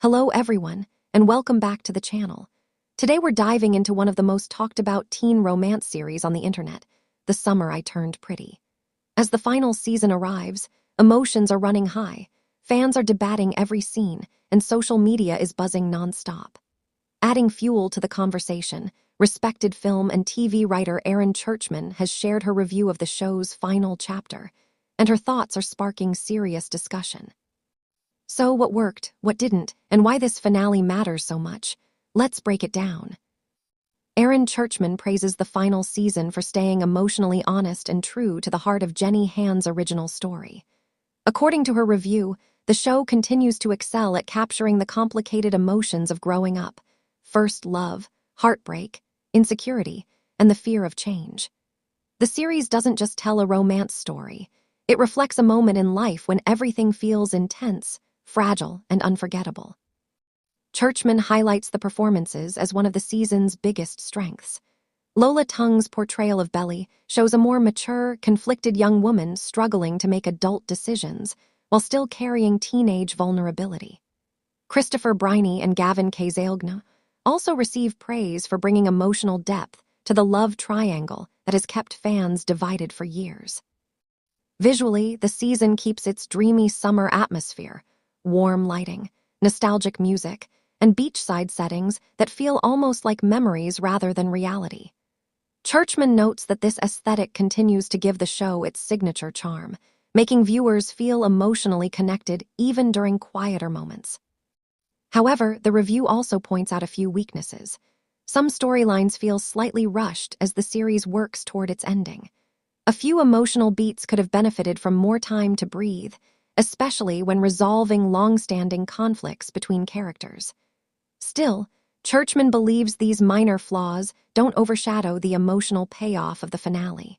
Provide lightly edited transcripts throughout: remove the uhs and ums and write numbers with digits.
Hello everyone, and welcome back to the channel. Today we're diving into one of the most talked about teen romance series on the internet, The Summer I Turned Pretty. As the final season arrives, emotions are running high, fans are debating every scene, and social media is buzzing nonstop. Adding fuel to the conversation, respected film and TV writer Erin Churchman has shared her review of the show's final chapter, and her thoughts are sparking serious discussion. So what worked, what didn't, and why this finale matters so much? Let's break it down. Erin Churchman praises the final season for staying emotionally honest and true to the heart of Jenny Han's original story. According to her review, the show continues to excel at capturing the complicated emotions of growing up: first love, heartbreak, insecurity, and the fear of change. The series doesn't just tell a romance story. It reflects a moment in life when everything feels intense, fragile, and unforgettable. Churchman highlights the performances as one of the season's biggest strengths. Lola Tung's portrayal of Belly shows a more mature, conflicted young woman struggling to make adult decisions while still carrying teenage vulnerability. Christopher Briney and Gavin Kazalgna also receive praise for bringing emotional depth to the love triangle that has kept fans divided for years. Visually, the season keeps its dreamy summer atmosphere: warm lighting, nostalgic music, and beachside settings that feel almost like memories rather than reality. Churchman notes that this aesthetic continues to give the show its signature charm, making viewers feel emotionally connected even during quieter moments. However, the review also points out a few weaknesses. Some storylines feel slightly rushed as the series works toward its ending. A few emotional beats could have benefited from more time to breathe, especially when resolving long-standing conflicts between characters. Still, Churchman believes these minor flaws don't overshadow the emotional payoff of the finale.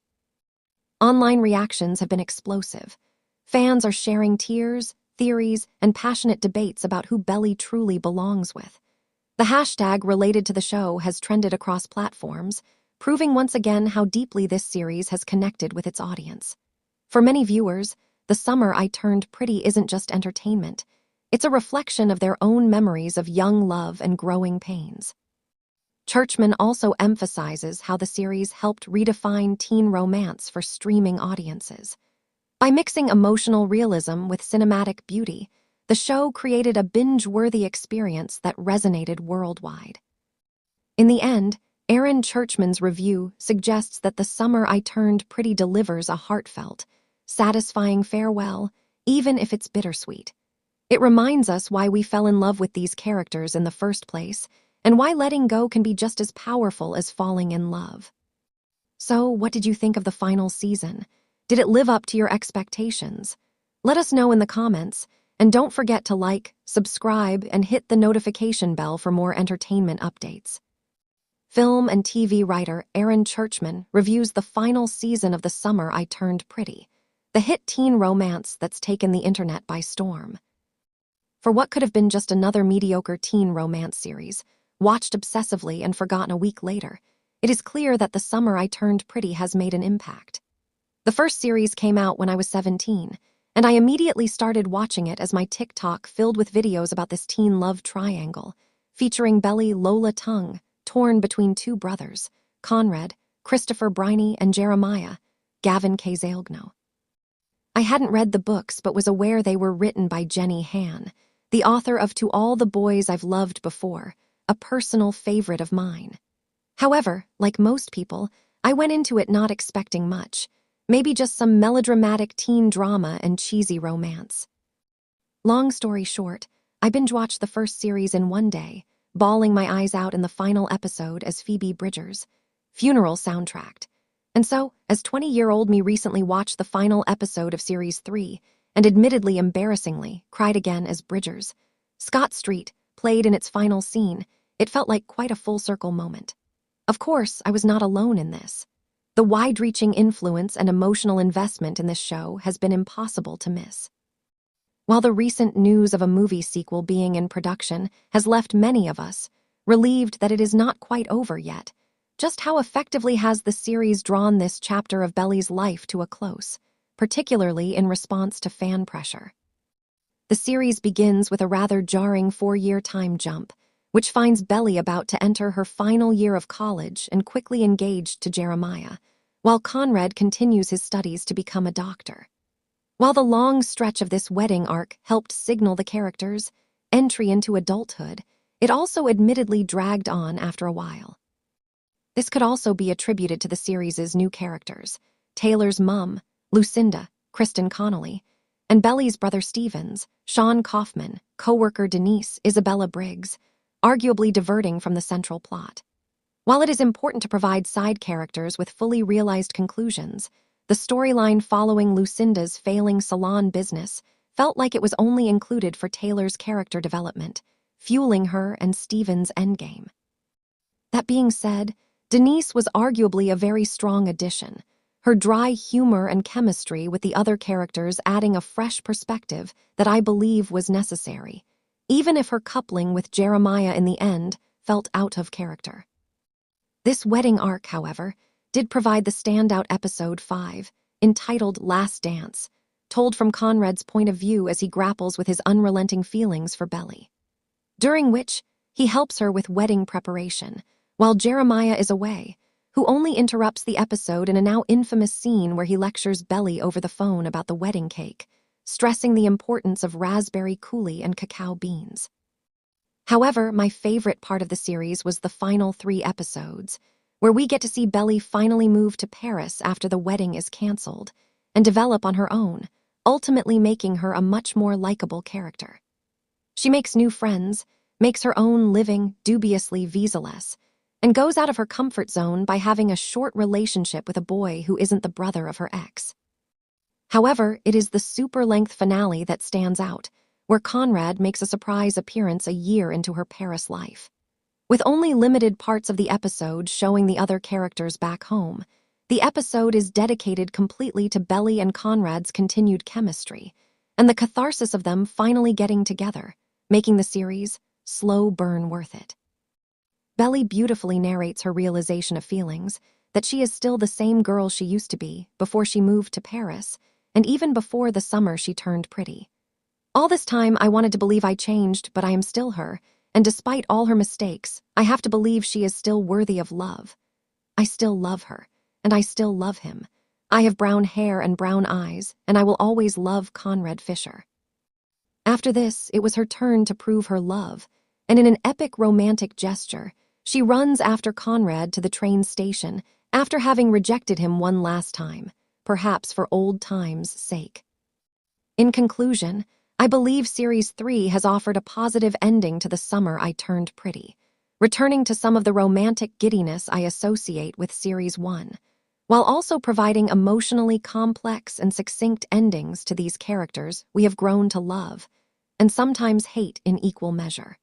Online reactions have been explosive. Fans are sharing tears, theories, and passionate debates about who Belly truly belongs with. The hashtag related to the show has trended across platforms, proving once again how deeply this series has connected with its audience. For many viewers, The Summer I Turned Pretty isn't just entertainment. It's a reflection of their own memories of young love and growing pains. Churchman also emphasizes how the series helped redefine teen romance for streaming audiences. By mixing emotional realism with cinematic beauty, the show created a binge-worthy experience that resonated worldwide. In the end, Erin Churchman's review suggests that The Summer I Turned Pretty delivers a heartfelt, satisfying farewell, even if it's bittersweet. It reminds us why we fell in love with these characters in the first place, and why letting go can be just as powerful as falling in love. So, what did you think of the final season? Did it live up to your expectations? Let us know in the comments, and don't forget to like, subscribe, and hit the notification bell for more entertainment updates. Film and TV writer Erin Churchman reviews the final season of The Summer I Turned Pretty, the hit teen romance that's taken the internet by storm. For what could have been just another mediocre teen romance series, watched obsessively and forgotten a week later, it is clear that The Summer I Turned Pretty has made an impact. The first series came out when I was 17, and I immediately started watching it as my TikTok filled with videos about this teen love triangle, featuring Belly Lola Tung, torn between two brothers, Conrad, Christopher Briney, and Jeremiah, Gavin Kazalgna. I hadn't read the books but was aware they were written by Jenny Han, the author of To All the Boys I've Loved Before, a personal favorite of mine. However, like most people, I went into it not expecting much, maybe just some melodramatic teen drama and cheesy romance. Long story short, I binge-watched the first series in one day, bawling my eyes out in the final episode as Phoebe Bridgers' funeral soundtracked. And so, as 20-year-old me recently watched the final episode of Series 3, and admittedly embarrassingly cried again as Bridgers' Scott Street played in its final scene, it felt like quite a full-circle moment. Of course, I was not alone in this. The wide-reaching influence and emotional investment in this show has been impossible to miss. While the recent news of a movie sequel being in production has left many of us relieved that it is not quite over yet, just how effectively has the series drawn this chapter of Belly's life to a close, particularly in response to fan pressure? The series begins with a rather jarring 4-year time jump, which finds Belly about to enter her final year of college and quickly engaged to Jeremiah, while Conrad continues his studies to become a doctor. While the long stretch of this wedding arc helped signal the characters' entry into adulthood, it also admittedly dragged on after a while. This could also be attributed to the series' new characters, Taylor's mom, Lucinda, Kristen Connolly, and Belly's brother Stevens, Sean Kaufman, co-worker Denise, Isabella Briggs, arguably diverting from the central plot. While it is important to provide side characters with fully realized conclusions, the storyline following Lucinda's failing salon business felt like it was only included for Taylor's character development, fueling her and Stevens' endgame. That being said, Denise was arguably a very strong addition, her dry humor and chemistry with the other characters adding a fresh perspective that I believe was necessary, even if her coupling with Jeremiah in the end felt out of character. This wedding arc, however, did provide the standout episode 5, entitled Last Dance, told from Conrad's point of view as he grapples with his unrelenting feelings for Belly. During which, he helps her with wedding preparation, while Jeremiah is away, who only interrupts the episode in a now infamous scene where he lectures Belly over the phone about the wedding cake, stressing the importance of raspberry coulis and cacao beans. However, my favorite part of the series was the final 3 episodes, where we get to see Belly finally move to Paris after the wedding is canceled, and develop on her own, ultimately making her a much more likable character. She makes new friends, makes her own living dubiously visa-less, and goes out of her comfort zone by having a short relationship with a boy who isn't the brother of her ex. However, it is the super-length finale that stands out, where Conrad makes a surprise appearance a year into her Paris life. With only limited parts of the episode showing the other characters back home, the episode is dedicated completely to Belly and Conrad's continued chemistry, and the catharsis of them finally getting together, making the series' slow burn worth it. Belly beautifully narrates her realization of feelings, that she is still the same girl she used to be before she moved to Paris, and even before the summer she turned pretty. All this time I wanted to believe I changed, but I am still her, and despite all her mistakes, I have to believe she is still worthy of love. I still love her, and I still love him. I have brown hair and brown eyes, and I will always love Conrad Fisher. After this, it was her turn to prove her love, and in an epic romantic gesture, she runs after Conrad to the train station after having rejected him one last time, perhaps for old times' sake. In conclusion, I believe Series 3 has offered a positive ending to the summer I turned pretty, returning to some of the romantic giddiness I associate with Series 1, while also providing emotionally complex and succinct endings to these characters we have grown to love, and sometimes hate in equal measure.